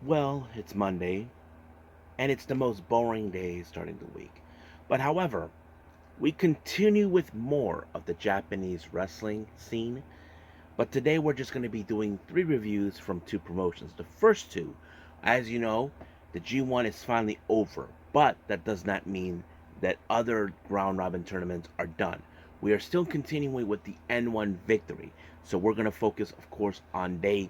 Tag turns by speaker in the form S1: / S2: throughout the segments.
S1: Well, it's Monday, and it's the most boring day starting the week. But however, we continue with more of the Japanese wrestling scene. But today we're just going to be doing three reviews from two promotions. The first two, as you know, the G1 is finally over, but that does not mean that other round robin tournaments are done. We are still continuing with the N-1 victory. So we're going to focus, of course, on day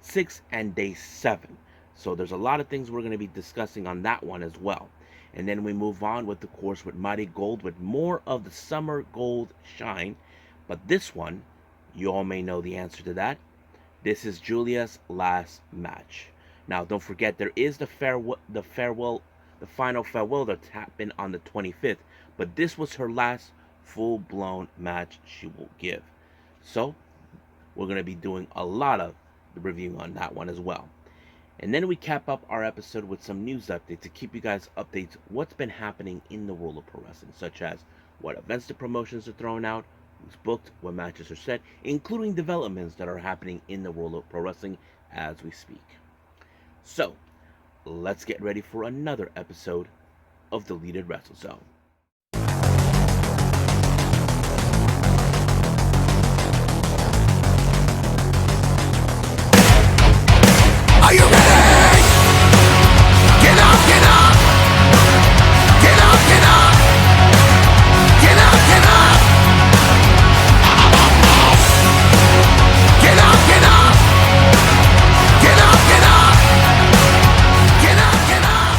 S1: 6 and day 7. So there's a lot of things we're going to be discussing on that one as well. And then we move on with the course with MARIGOLD with more of the summer gold shine. But this one, you all may know the answer to that. This is Giulia's last match. Now, don't forget there is the final farewell that happened on the 25th, but this was her last full-blown match she will give. So, we're going to be doing a lot of the review on that one as well. And then we cap up our episode with some news updates to keep you guys updates what's been happening in the world of pro wrestling, such as what events the promotions are throwing out, who's booked, what matches are set, including developments that are happening in the world of pro wrestling as we speak. So, let's get ready for another episode of Deleted Wrestle Zone.
S2: Are you ready? Get up, get up! Get up, get up! Get up, get up! Get up, get up! Get up, get up! Get up, get up!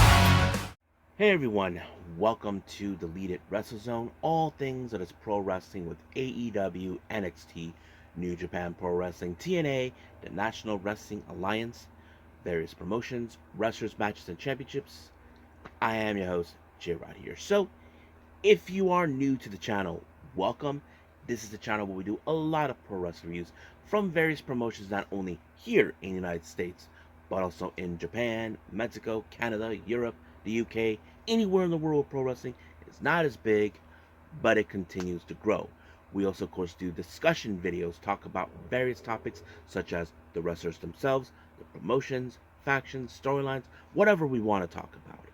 S1: Hey everyone, welcome to Deleted Wrestle Zone, all things that is pro wrestling with AEW, NXT, New Japan Pro Wrestling, TNA, the National Wrestling Alliance, various promotions, wrestlers, matches, and championships. I am your host, J Rod here. So, if you are new to the channel, welcome. This is the channel where we do a lot of pro wrestling reviews from various promotions, not only here in the United States, but also in Japan, Mexico, Canada, Europe, the UK, anywhere in the world. Pro wrestling is not as big, but it continues to grow. We also, of course, do discussion videos, talk about various topics such as the wrestlers themselves, the promotions, factions, storylines, whatever we want to talk about.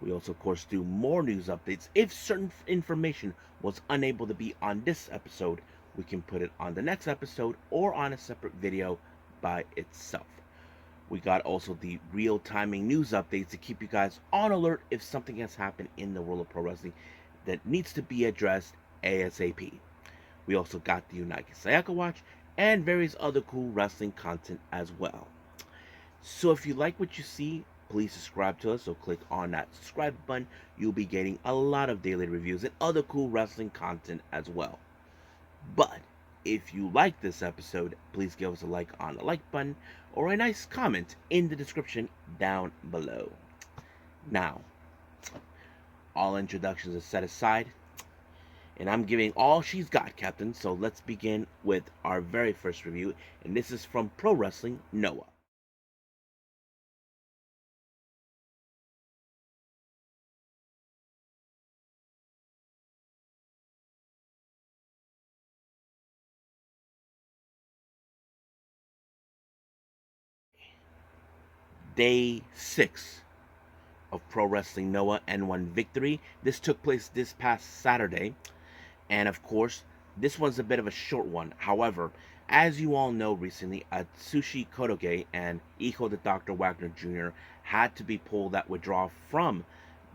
S1: We also, of course, do more news updates. If certain information was unable to be on this episode, we can put it on the next episode or on a separate video by itself. We got also the real timing news updates to keep you guys on alert if something has happened in the world of pro wrestling that needs to be addressed ASAP. We also got the United Sayaka Watch and various other cool wrestling content as well. So if you like what you see, please subscribe to us. So click on that subscribe button. You'll be getting a lot of daily reviews and other cool wrestling content as well. But if you like this episode, please give us a like on the like button or a nice comment in the description down below. Now, all introductions are set aside, and I'm giving all she's got, Captain. So let's begin with our very first review, and this is from Pro Wrestling Noah. Day 6 of Pro Wrestling Noah N-1 victory. This took place this past Saturday, and of course, this one's a bit of a short one. However, as you all know, recently, Atsushi Kotoge and Iko the Dr. Wagner Jr. had to be pulled that withdrawal from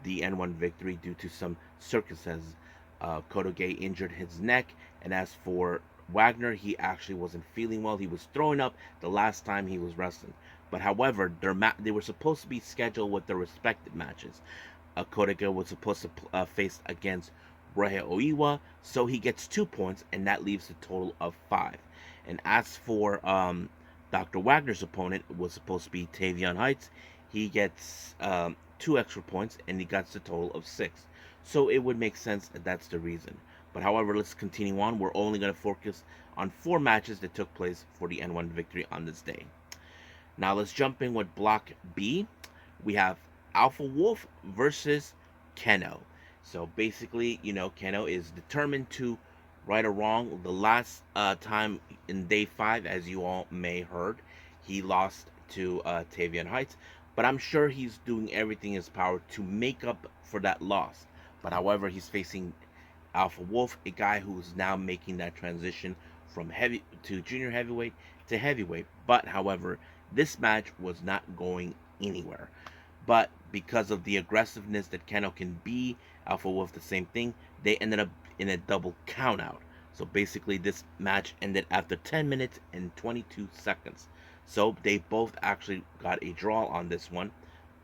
S1: the N1 victory due to some circumstances. Kotoge injured his neck, and as for Wagner, he actually wasn't feeling well. He was throwing up the last time he was wrestling. But however, they were supposed to be scheduled with their respective matches. Kotoge was supposed to face against Ryohei Oiwa, so he gets 2 points, and that leaves a total of 5. And as for Dr. Wagner's opponent, it was supposed to be Tavion Heights. He gets 2 extra points, and he gets a total of 6. So it would make sense that that's the reason. But however, let's continue on. We're only going to focus on 4 matches that took place for the N1 victory on this day. Now let's jump in with Block B. We have Alpha Wolf versus Keno. So basically, Keno is determined to right or wrong. The last time in day 5, as you all may heard, he lost to Tavion Heights, but I'm sure he's doing everything in his power to make up for that loss. But however, he's facing Alpha Wolf, a guy who's now making that transition from heavy to junior heavyweight to heavyweight. But however, this match was not going anywhere. But because of the aggressiveness that Keno can be, Alpha Wolf the same thing, they ended up in a double countout. So basically, this match ended after 10 minutes and 22 seconds. So they both actually got a draw on this one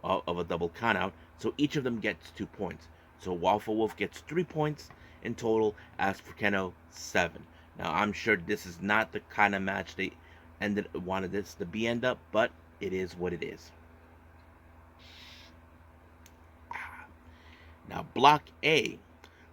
S1: of a double countout. So each of them gets 2 points. So Alpha Wolf gets 3 points in total, as for Keno, 7. Now I'm sure this is not the kind of match they wanted this to be end up, but it is what it is. Now, Block A,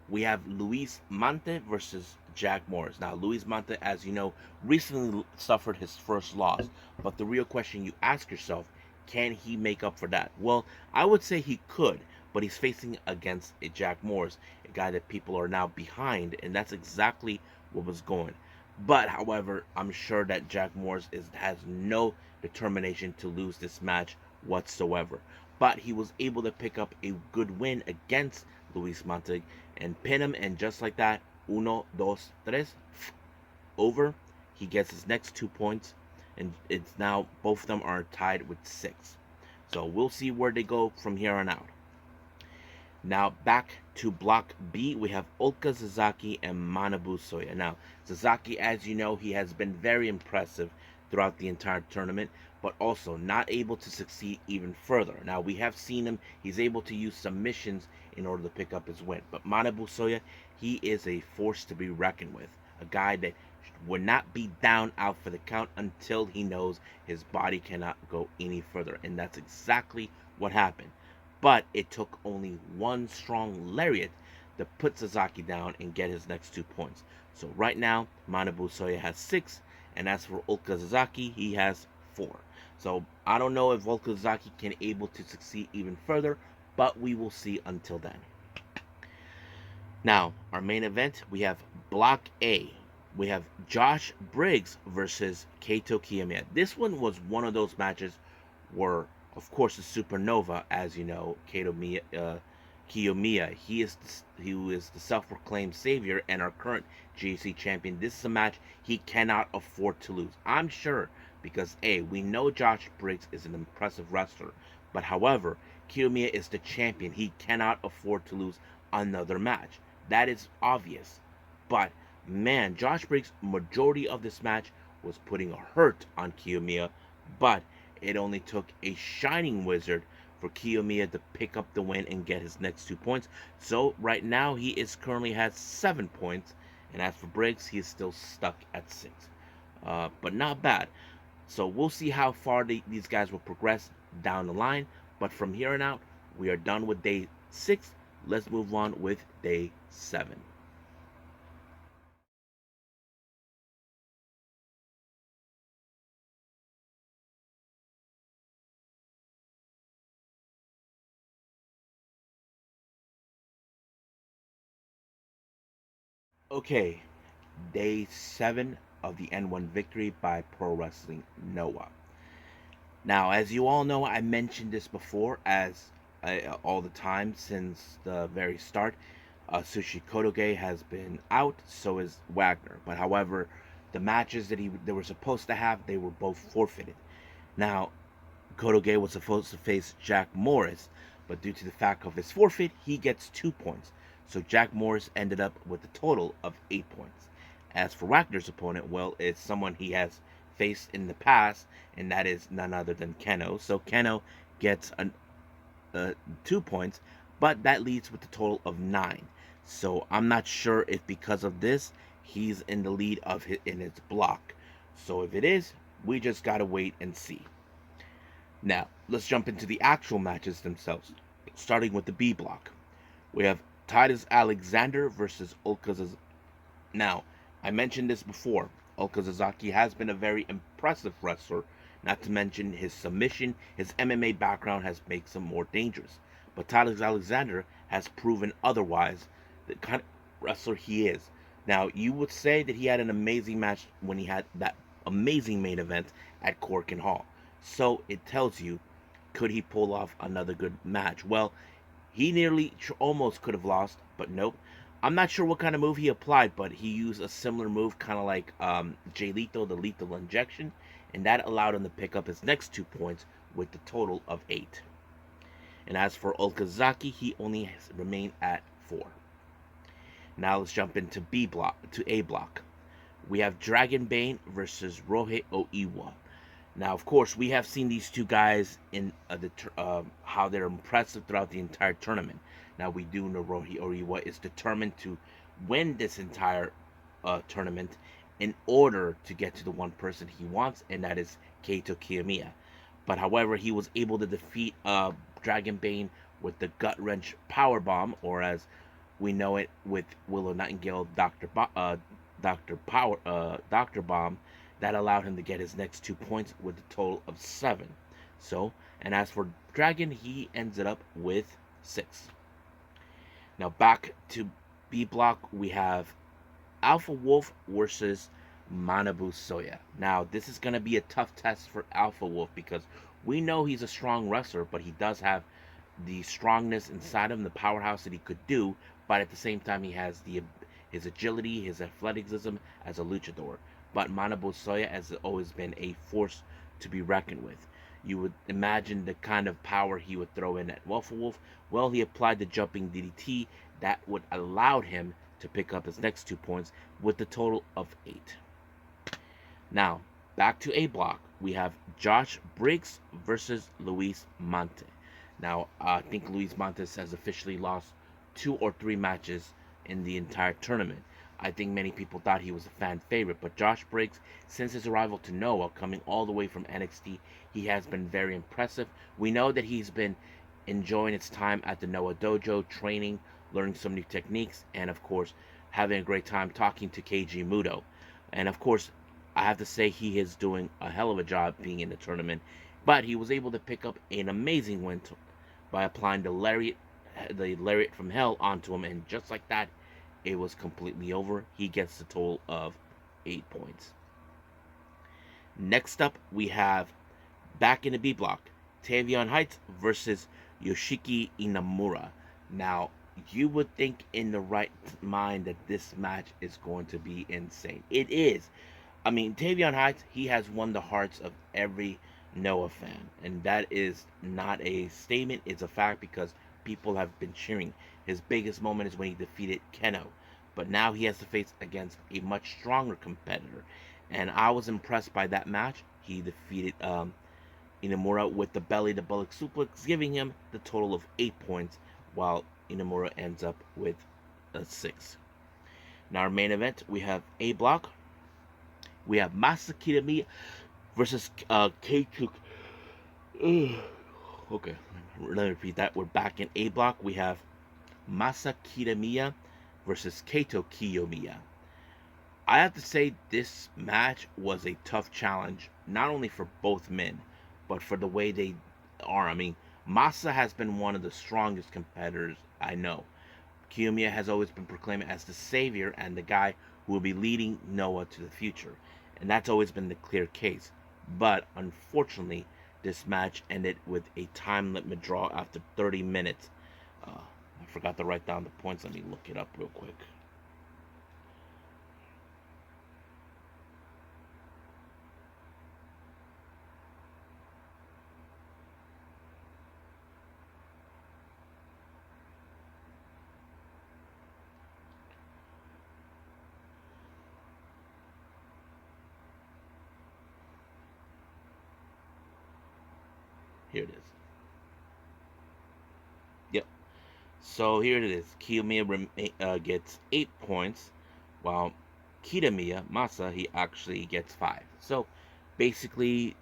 S1: we have Luis Mante versus Jack Morris. Now, Luis Mante, as you know, recently suffered his first loss. But the real question you ask yourself, can he make up for that? Well, I would say he could, but he's facing against a Jack Morris, a guy that people are now behind, and that's exactly what was going. But, however, I'm sure that Jack Morris has no determination to lose this match whatsoever. But he was able to pick up a good win against Luis Mante and pin him, and just like that, 1, 2, 3, over. He gets his next 2 points, and it's now both of them are tied with 6. So we'll see where they go from here on out. Now back to Block B, we have Ulka Sasaki and Manabu Soya. Now Sasaki, as you know, he has been very impressive throughout the entire tournament, but also not able to succeed even further. Now we have seen him, he's able to use submissions in order to pick up his win. But Manabu Soya, he is a force to be reckoned with. A guy that would not be down out for the count until he knows his body cannot go any further. And that's exactly what happened. But it took only one strong lariat to put Sasaki down and get his next 2 points. So right now, Manabu Soya has 6, and as for Ulka Sasaki, he has 4. So I don't know if Ulka Sasaki can able to succeed even further, but we will see until then. Now, our main event, we have Block A. We have Josh Briggs versus Kaito Kiyomiya. This one was one of those matches where, of course, the Supernova, as you know, Kiyomiya, he is the self-proclaimed savior and our current GC champion. This is a match he cannot afford to lose. I'm sure, because A, we know Josh Briggs is an impressive wrestler, but however, Kiyomiya is the champion. He cannot afford to lose another match. That is obvious. But man, Josh Briggs, majority of this match was putting a hurt on Kiyomiya, but it only took a shining wizard for Kiyomiya to pick up the win and get his next 2 points. So right now he is currently has 7 points, and as for Briggs, he is still stuck at 6. But not bad. So we'll see how far these guys will progress down the line. But from here on out, we are done with day 6. Let's move on with day 7. Okay, day 7 of the N-1 victory by Pro Wrestling Noah. Now, as you all know, I mentioned this before all the time since the very start. Sushi Kotoge has been out, so is Wagner. But however, the matches that they were supposed to have, they were both forfeited. Now, Kotoge was supposed to face Jack Morris, but due to the fact of his forfeit, he gets 2 points. So Jack Morris ended up with a total of 8 points. As for Wagner's opponent, well, it's someone he has faced in the past, and that is none other than Keno. So Keno gets 2 points, but that leads with a total of 9. So I'm not sure if because of this, he's in the lead in his block. So if it is, we just gotta wait and see. Now, let's jump into the actual matches themselves, starting with the B block. We have Titus Alexander versus Ulka Sasaki. Now, I mentioned this before. Ulka Sasaki has been a very impressive wrestler, not to mention his submission, his MMA background has made him more dangerous. But Titus Alexander has proven otherwise, the kind of wrestler he is. Now, you would say that he had an amazing match when he had that amazing main event at Korakuen Hall. So it tells you, could he pull off another good match? Well, he nearly almost could have lost, but nope. I'm not sure what kind of move he applied, but he used a similar move, kind of like Jay Lethal, the lethal injection, and that allowed him to pick up his next 2 points with the total of 8. And as for Okazaki, he only has remained at 4. Now let's jump into B block to A block. We have Dragon Bane versus Rohei Oiwa. Now, of course, we have seen these two guys in how they're impressive throughout the entire tournament. Now, we do know Rohei Oiwa is determined to win this entire tournament in order to get to the one person he wants, and that is Keito Kiyomiya. But however, he was able to defeat Dragon Bane with the gut wrench power bomb, or as we know it with Willow Nightingale, Doctor Bomb, that allowed him to get his next 2 points with a total of 7. So, and as for Dragon, he ended up with 6. Now back to B block, we have Alpha Wolf versus Manabu Soya. Now this is going to be a tough test for Alpha Wolf because we know he's a strong wrestler, but he does have the strongness inside him, the powerhouse that he could do, but at the same time he has his agility, his athleticism as a luchador. But Manabu Soya has always been a force to be reckoned with. You would imagine the kind of power he would throw in at Alpha Wolf. Well, he applied the jumping DDT that would allow him to pick up his next 2 points with the total of 8. Now, back to A block, we have Josh Briggs versus Luis Monte. Now, I think Luis Montes has officially lost 2 or 3 matches in the entire tournament. I think many people thought he was a fan favorite, but Josh Briggs, since his arrival to Noah, coming all the way from NXT, he has been very impressive. We know that he's been enjoying his time at the Noah Dojo, training, learning some new techniques, and of course, having a great time talking to Keiji Muto. And of course, I have to say he is doing a hell of a job being in the tournament, but he was able to pick up an amazing win by applying the lariat from hell onto him, and just like that, it was completely over. He gets the total of 8 points. Next up, we have back in the B block, Tavion Heights versus Yoshiki Inamura. Now, you would think in the right mind that this match is going to be insane. It is. I mean, Tavion Heights, he has won the hearts of every Noah fan, and that is not a statement, it's a fact because people have been cheering. His biggest moment is when he defeated Keno, but now he has to face against a much stronger competitor, and I was impressed by that match. He defeated Inamura with the belly to bullet suplex, giving him the total of 8 points, while Inamura ends up with a 6. Now, our main event, we have A block. We have Masa Kitamiya versus K2. Okay, let me repeat that. We're back in A block. We have Masa Kitamiya versus Keito Kiyomiya. I have to say this match was a tough challenge, not only for both men, but for the way they are. I mean, Masa has been one of the strongest competitors I know. Kiyomiya has always been proclaimed as the savior and the guy who will be leading Noah to the future, and that's always been the clear case. But unfortunately, this match ended with a time limit draw after 30 minutes. I forgot to write down the points. Let me look it up real quick. Here it is. Yep. So here it is. Kiyomiya gets 8 points, while Kitamiya, Masa, he actually gets 5. So basically,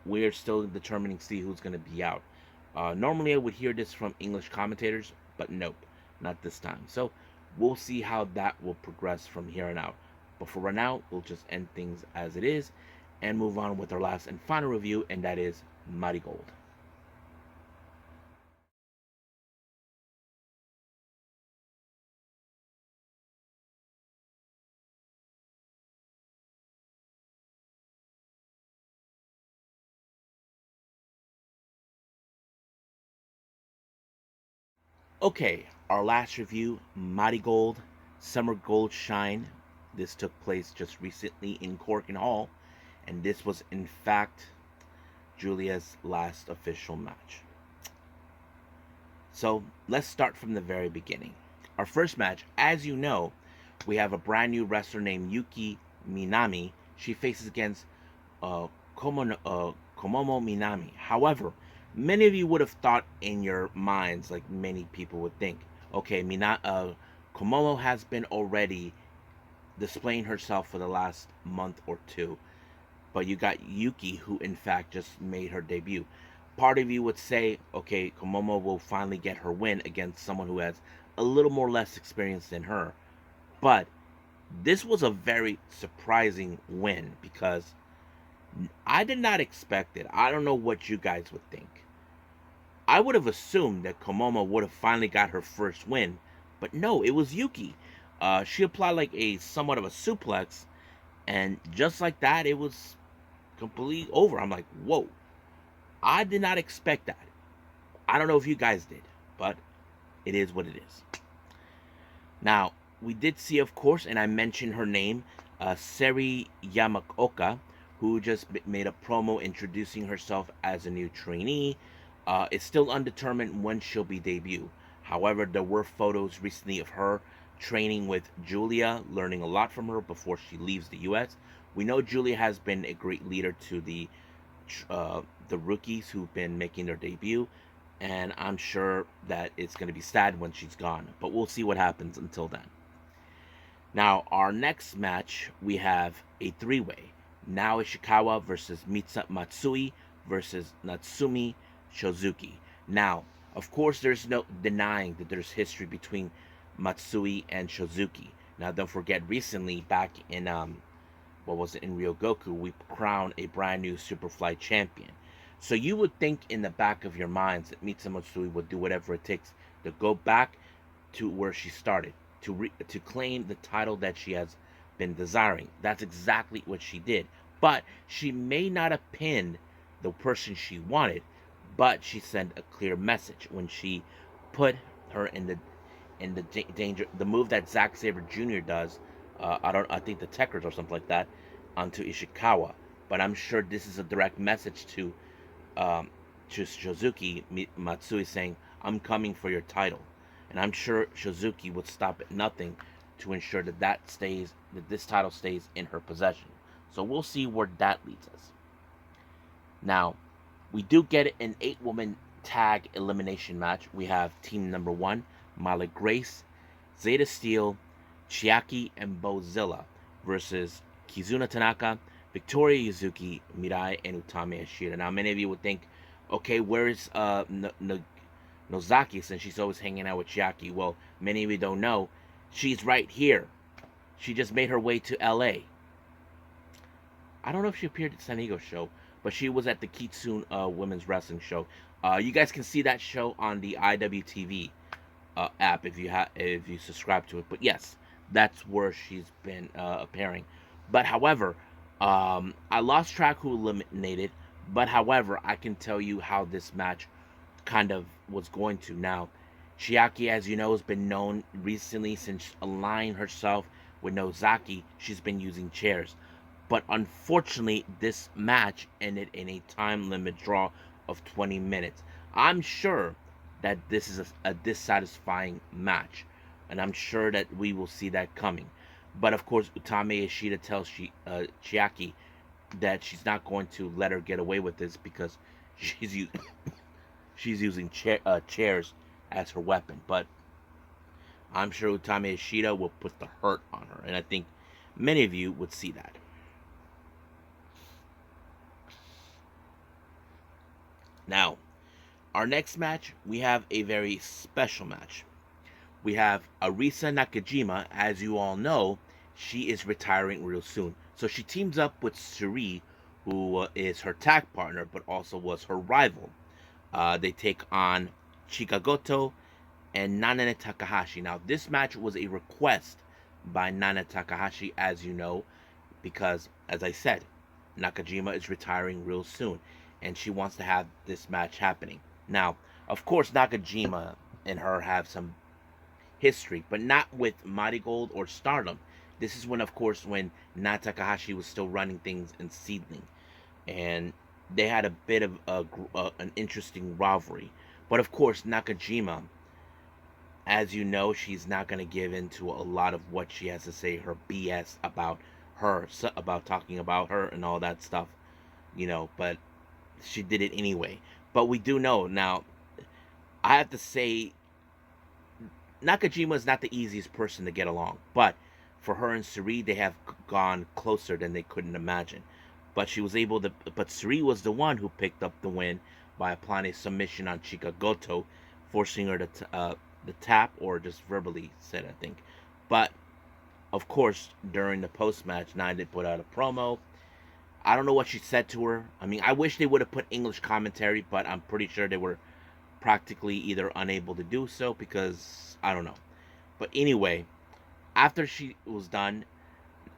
S1: we're still determining see who's going to be out. Normally, I would hear this from English commentators, but nope, not this time. So we'll see how that will progress from here on out. But for right now, we'll just end things as it is and move on with our last and final review, and that is Marigold. Okay, our last review, MARIGOLD, Summer Gold Shine. This took place just recently in Korakuen Hall, and this was in fact Giulia's last official match. So let's start from the very beginning. Our first match, as you know, we have a brand new wrestler named Yuki Minami. She faces against uh, Komomo Minami. However, many of you would have thought in your minds, like many people would think, okay, Komomo has been already displaying herself for the last month or two, but you got Yuki, who in fact just made her debut. Part of you would say, okay, Komomo will finally get her win against someone who has a little more less experience than her. But this was a very surprising win because I did not expect it. I don't know what you guys would think. I would have assumed that Komomo would have finally got her first win, but no, it was Yuki. She applied like a somewhat of a suplex, and just like that, it was completely over. I'm like, whoa. I did not expect that. I don't know if you guys did, but it is what it is. Now, we did see, of course, and I mentioned her name, Seri Yamaoka, who just made a promo introducing herself as a new trainee. It's still undetermined when she'll be debut. However, there were photos recently of her training with Giulia, learning a lot from her before she leaves the U.S. We know Giulia has been a great leader to the rookies who've been making their debut, and I'm sure that it's going to be sad when she's gone. But we'll see what happens until then. Now, our next match, we have a three-way. Nao Ishikawa versus Mitsa Matsui versus Natsumi Shozuki. Now, of course, there's no denying that there's history between Matsui and Shozuki. Now, don't forget, recently, back in, what was it, in Ryogoku, we crowned a brand new Superfly champion. So you would think in the back of your minds that Mitsa Matsui would do whatever it takes to go back to where she started, to claim the title that she has been desiring. That's exactly what she did. But she may not have pinned the person she wanted, but she sent a clear message when she put her in the danger, the move that Zack Sabre Jr. does. I think the Techers or something like that, onto Ishikawa. But I'm sure this is a direct message to Shozuki Matsui, saying, "I'm coming for your title." And I'm sure Shozuki would stop at nothing to ensure that this title stays in her possession. So we'll see where that leads us. Now, we do get an 8-woman tag elimination match. We have team number 1, Mala Grace, Zeta Steel, Chiaki, and Bozilla versus Kizuna Tanaka, Victoria Yuzuki, Mirai, and Utami Ashida. Now, many of you would think, okay, where is Nozaki, since she's always hanging out with Chiaki? Well, many of you don't know, she's right here. She just made her way to LA. I don't know if she appeared at San Diego show, but she was at the Kitsune Women's Wrestling show. You guys can see that show on the IWTV app if you subscribe to it. But yes, that's where she's been appearing. But however, I lost track who eliminated. But however, I can tell you how this match kind of was going to. Now, Chiaki, as you know, has been known recently, since aligning herself with Nozaki, she's been using chairs. But unfortunately, this match ended in a time limit draw of 20 minutes. I'm sure that this is a dissatisfying match, and I'm sure that we will see that coming. But of course, Utami Ishida tells Chiaki that she's not going to let her get away with this because she's she's using chairs as her weapon. But I'm sure Utami Ishida will put the hurt on her, and I think many of you would see that. Now, our next match, we have a very special match. We have Arisa Nakajima. As you all know, she is retiring real soon. So she teams up with Suri, who is her tag partner, but also was her rival. They take on Chikagoto and Nanane Takahashi. Now, this match was a request by Nana Takahashi, as you know, because, as I said, Nakajima is retiring real soon, and she wants to have this match happening. Now, of course, Nakajima and her have some history, but not with Marigold or Stardom. This is when, of course, when Nat Takahashi was still running things in Seedling, and they had a bit of an interesting rivalry. But of course, Nakajima, as you know, she's not going to give into a lot of what she has to say, her BS about her, about talking about her and all that stuff, but she did it anyway. But we do know now, I have to say, Nakajima is not the easiest person to get along, but for her and Suri, they have gone closer than they couldn't imagine. But she was able to. But Suri was the one who picked up the win by applying a submission on Chika Goto, forcing her to the tap, or just verbally said, I think. But of course, during the post match, Nine did put out a promo. I don't know what she said to her. I mean, I wish they would have put English commentary, but I'm pretty sure they were practically either unable to do so because I don't know. But anyway, after she was done,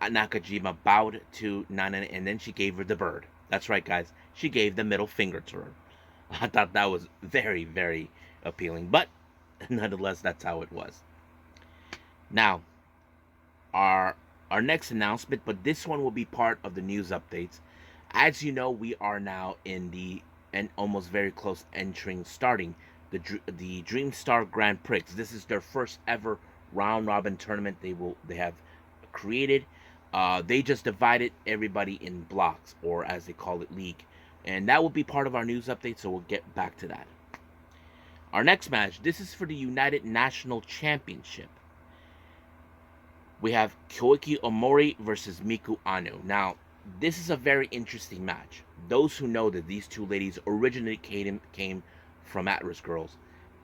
S1: Nakajima bowed to Nana and then she gave her the bird. That's right, guys. She gave the middle finger to her. I thought that was very, very appealing. But nonetheless, that's how it was. Now, our next announcement, but this one will be part of the news updates. As you know, we are now in the and almost very close starting the Dream Star Grand Prix. This is their first ever round robin tournament they have created. They just divided everybody in blocks, or as they call it, league, and that will be part of our news update. So we'll get back to that. Our next match. This is for the United National Championship. We have Koiki Omori versus Miku Anu. Now, this is a very interesting match. Those who know that these two ladies originally came from Atlas Girls,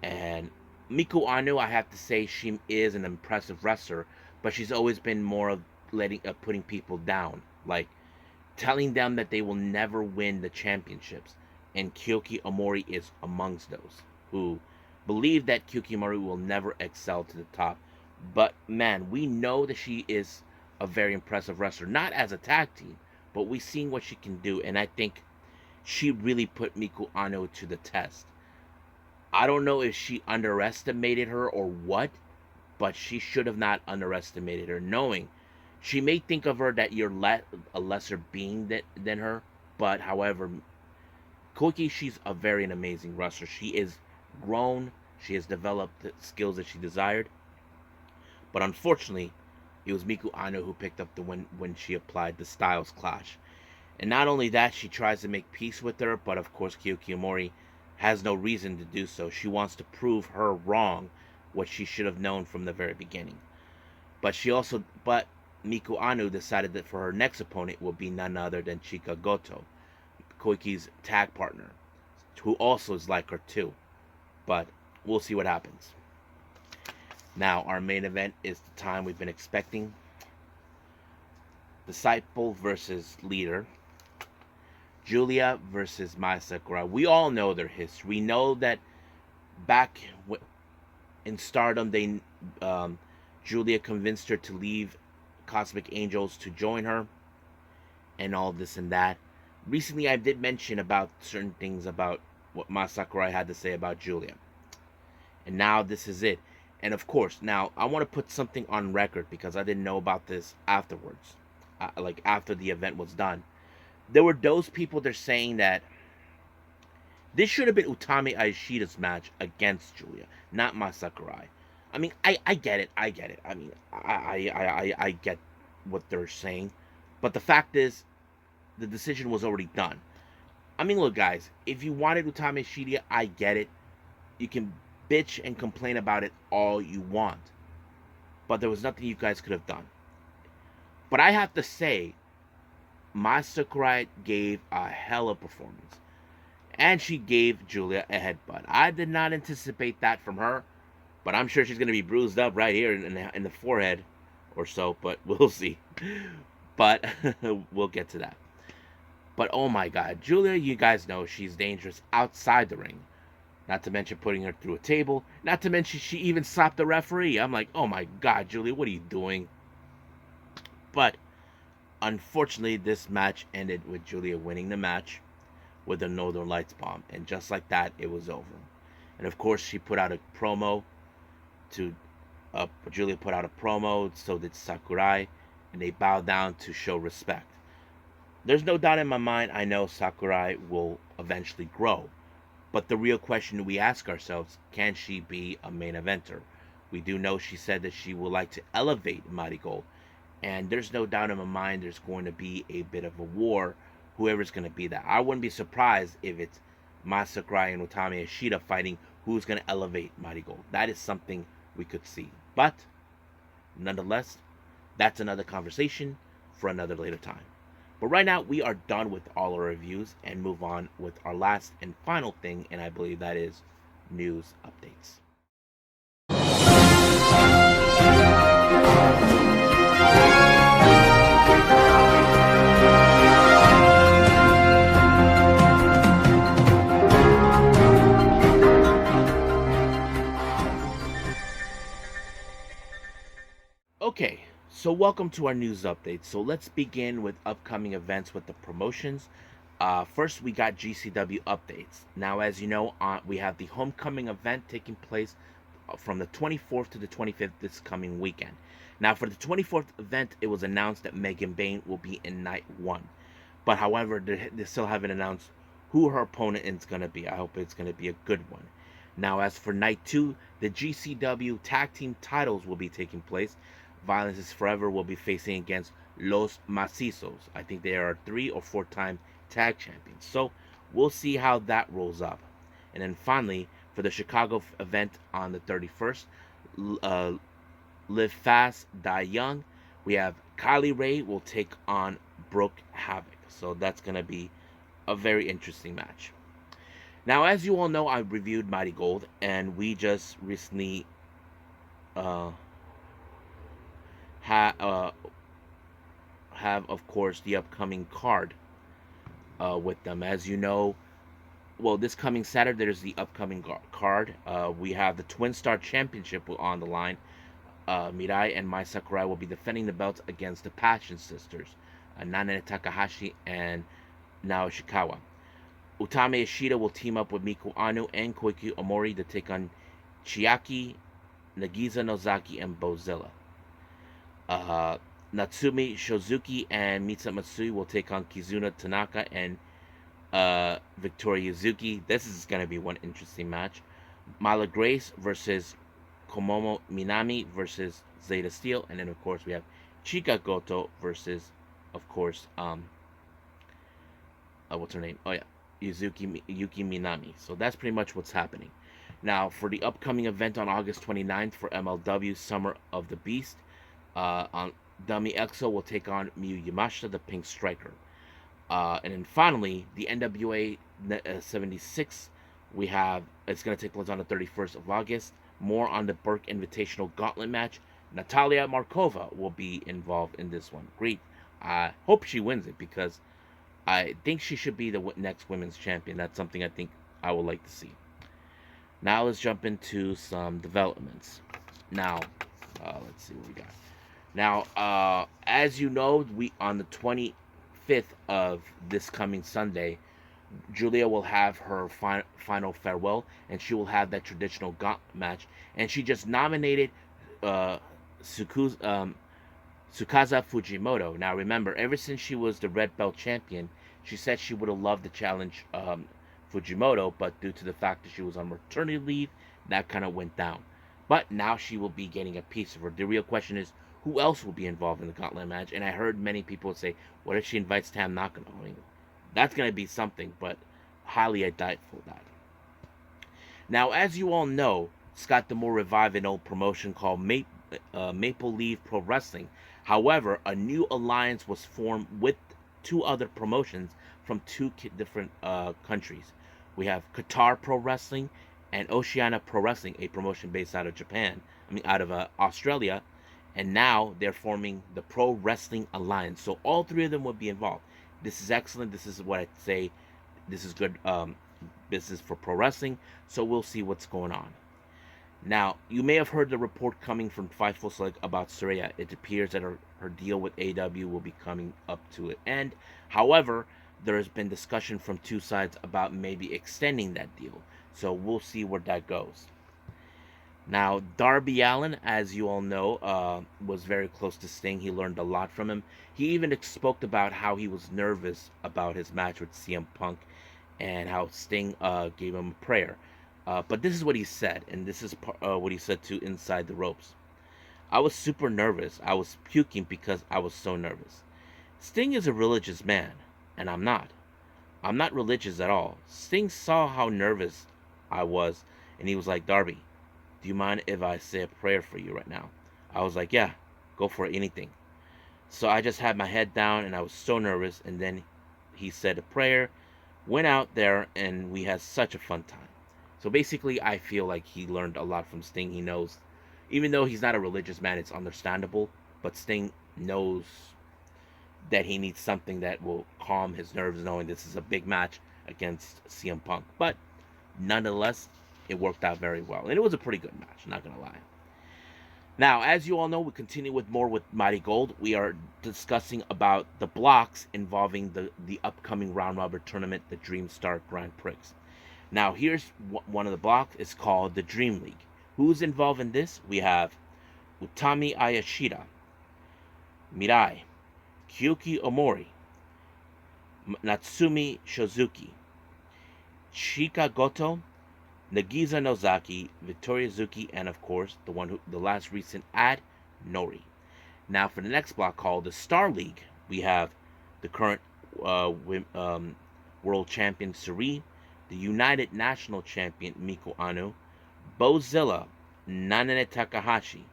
S1: and Miku Anu, I have to say, she is an impressive wrestler, but she's always been more of putting people down, like telling them that they will never win the championships. And Koiki Omori is amongst those who believe that Koiki Omori will never excel to the top. But man, we know that she is a very impressive wrestler, not as a tag team, but we've seen what she can do, and I think she really put Miku Anu to the test. I don't know if she underestimated her or what, but she should have not underestimated her, knowing she may think of her that you're a lesser being than her, but however, Koiki, she's a very amazing wrestler. She is grown, she has developed the skills that she desired, but unfortunately, it was Miku Anu who picked up the win when she applied the Styles Clash. And not only that, she tries to make peace with her, but of course Koiki Omori has no reason to do so. She wants to prove her wrong, what she should have known from the very beginning. But Miku Anu decided that for her next opponent will be none other than Chika Goto, Koiki's tag partner, who also is like her too. But we'll see what happens. Now, our main event is the time we've been expecting. Disciple versus Leader. Giulia versus Mai Sakurai. We all know their history. We know that back in Stardom, Giulia convinced her to leave Cosmic Angels to join her, and all this and that. Recently, I did mention about certain things about what Mai Sakurai had to say about Giulia. And now this is it. And of course, now I want to put something on record because I didn't know about this afterwards, like after the event was done. There were those people that are saying that this should have been Utami Aishida's match against Giulia, not Mai Sakurai. I mean, I get it. I get it. I mean, I get what they're saying. But the fact is, the decision was already done. I mean, look, guys, if you wanted Utami Aishida, I get it. You can bitch and complain about it all you want. But there was nothing you guys could have done. But I have to say, Mai Sakurai gave a hell of a performance. And she gave Giulia a headbutt. I did not anticipate that from her. But I'm sure she's going to be bruised up right here in the forehead or so. But we'll see. But we'll get to that. But oh my God, Giulia, you guys know she's dangerous outside the ring. Not to mention putting her through a table. Not to mention she even slapped the referee. I'm like, oh my God, Giulia, what are you doing? But unfortunately, this match ended with Giulia winning the match with a Northern Lights bomb. And just like that, it was over. And of course, she put out a promo to Julia put out a promo, so did Sakurai, and they bowed down to show respect. There's no doubt in my mind, I know Sakurai will eventually grow. But the real question we ask ourselves, can she be a main eventer? We do know she said that she would like to elevate MARIGOLD. And there's no doubt in my mind there's going to be a bit of a war, whoever's going to be that. I wouldn't be surprised if it's Sakurai and Utami Ishida fighting who's going to elevate MARIGOLD. That is something we could see. But, nonetheless, that's another conversation for another later time. But right now, we are done with all our reviews and move on with our last and final thing, and I believe that is news updates. Okay, so welcome to our news update. So let's begin with upcoming events with the promotions. First, we got GCW updates. Now, as you know, we have the homecoming event taking place from the 24th to the 25th this coming weekend. Now, for the 24th event, it was announced that Megan Bayne will be in night 1. But however, they still haven't announced who her opponent is going to be. I hope it's going to be a good one. Now, as for night 2, the GCW tag team titles will be taking place. Violence is Forever will be facing against Los Macizos. I think they are 3 or 4 time tag champions. So we'll see how that rolls up. And then finally, for the Chicago event on the 31st, Live Fast, Die Young, we have Kylie Ray will take on Brooke Havoc. So that's going to be a very interesting match. Now, as you all know, I reviewed MARIGOLD, and we just recently have, of course, the upcoming card with them. As you know, well, this coming Saturday, there's the upcoming card. We have the Twin Star Championship on the line. Mirai and Mai Sakurai will be defending the belts against the Passion Sisters, Nana Takahashi and Nao Ishikawa. Utami Ishida will team up with Miku Anu and Koiki Omori to take on Chiaki, Nagisa Nozaki, and Bozilla. Natsumi Shozuki and Mitsa Matsui will take on Kizuna Tanaka and Victoria Yuzuki. This is going to be one interesting match. Mala Grace versus Komomo Minami versus Zeta Steel. And then, of course, we have Chika Goto versus, of course, what's her name? Oh, yeah, Yuki Minami. So that's pretty much what's happening. Now, for the upcoming event on August 29th for MLW Summer of the Beast, on Dami Exo will take on Miyu Yamashita, the Pink Striker. And then finally, the NWA 76, we have, it's going to take place on the 31st of August. More on the Burke Invitational Gauntlet match. Natalia Markova will be involved in this one. Great. I hope she wins it, because I think she should be the next women's champion. That's something I think I would like to see. Now let's jump into some developments. Now, let's see what we got. Now, as you know, we on the 25th of this coming Sunday, Julia will have her final farewell, and she will have that traditional gauntlet match. And she just nominated Tsukasa Fujimoto. Now, remember, ever since she was the red belt champion, she said she would have loved to challenge Fujimoto, but due to the fact that she was on maternity leave, that kind of went down. But now she will be getting a piece of her. The real question is, who else will be involved in the gauntlet match? And I heard many people say, what if she invites Tam Nakano? I mean, that's going to be something, but highly doubtful that. Now, as you all know, Scott D'Amore revived an old promotion called Maple Leaf Pro Wrestling. However, a new alliance was formed with 2 other promotions from 2 different countries. We have Qatar Pro Wrestling and Oceania Pro Wrestling, a promotion based out of out of Australia. And now they're forming the Pro Wrestling Alliance. So all 3 of them will be involved. This is excellent. This is what I'd say. This is good business for pro wrestling. So we'll see what's going on. Now, you may have heard the report coming from Fightful Select about Saraya. It appears that her deal with AEW will be coming up to an end. However, there has been discussion from 2 sides about maybe extending that deal. So we'll see where that goes. Now, Darby Allin, as you all know, was very close to Sting. He learned a lot from him. He even spoke about how he was nervous about his match with CM Punk and how Sting gave him a prayer. But this is what he said, and this is what he said to Inside the Ropes. I was super nervous. I was puking because I was so nervous. Sting is a religious man, and I'm not. I'm not religious at all. Sting saw how nervous I was, and he was like, Darby, do you mind if I say a prayer for you right now? I was like, yeah, go for it, anything. So I just had my head down, and I was so nervous, and then he said a prayer, went out there, and we had such a fun time. So basically, I feel like he learned a lot from Sting. He knows, even though he's not a religious man, it's understandable, but Sting knows that he needs something that will calm his nerves, knowing this is a big match against CM Punk. But nonetheless, it worked out very well. And it was a pretty good match, not going to lie. Now, as you all know, we continue with more with MARIGOLD. We are discussing about the blocks involving the upcoming round robin tournament, the Dream Star Grand Prix. Now, here's one of the blocks. It's called the Dream League. Who's involved in this? We have Utami Ayashida, Mirai, Kyuki Omori, Natsumi Shozuki, Chika Goto, Nagisa Nozaki, Victoria Zuki, and of course the last recent add, Nori. Now for the next block called the Star League, we have the current world champion Suri, the United National Champion Miko Anu, Bozilla, Nanane Takahashi,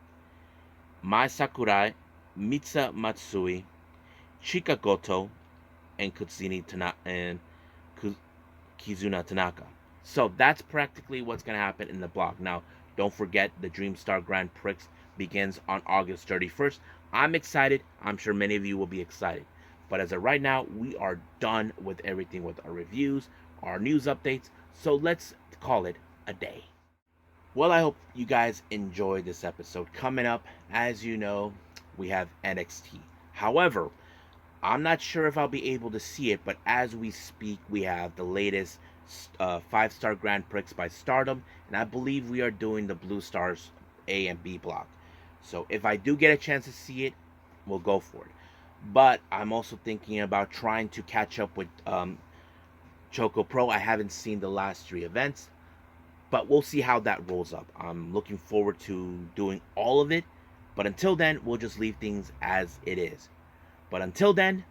S1: Mai Sakurai, Mitsa Matsui, Chika Goto, and Kizuna Tanaka. So that's practically what's going to happen in the block. Now, don't forget the Dream Star Grand Prix begins on August 31st. I'm excited. I'm sure many of you will be excited. But as of right now, we are done with everything with our reviews, our news updates. So let's call it a day. Well, I hope you guys enjoyed this episode. Coming up, as you know, we have NXT. However, I'm not sure if I'll be able to see it, but as we speak, we have the latest 5-star Grand Prix by Stardom, and I believe we are doing the Blue Stars A and B block. So if I do get a chance to see it, we'll go for it. But I'm also thinking about trying to catch up with Choco Pro. I haven't seen the last 3 events, but we'll see how that rolls up. I'm looking forward to doing all of it, but until then, we'll just leave things as it is. But until then,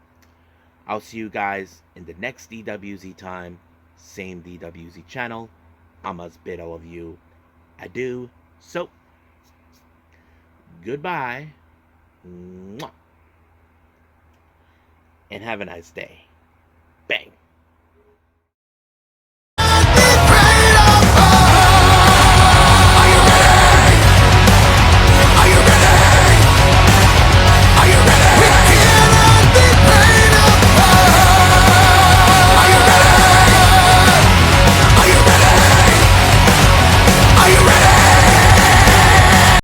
S1: I'll see you guys in the next DWZ time. Same DWZ channel. I must bid all of you adieu. So, goodbye. And have a nice day.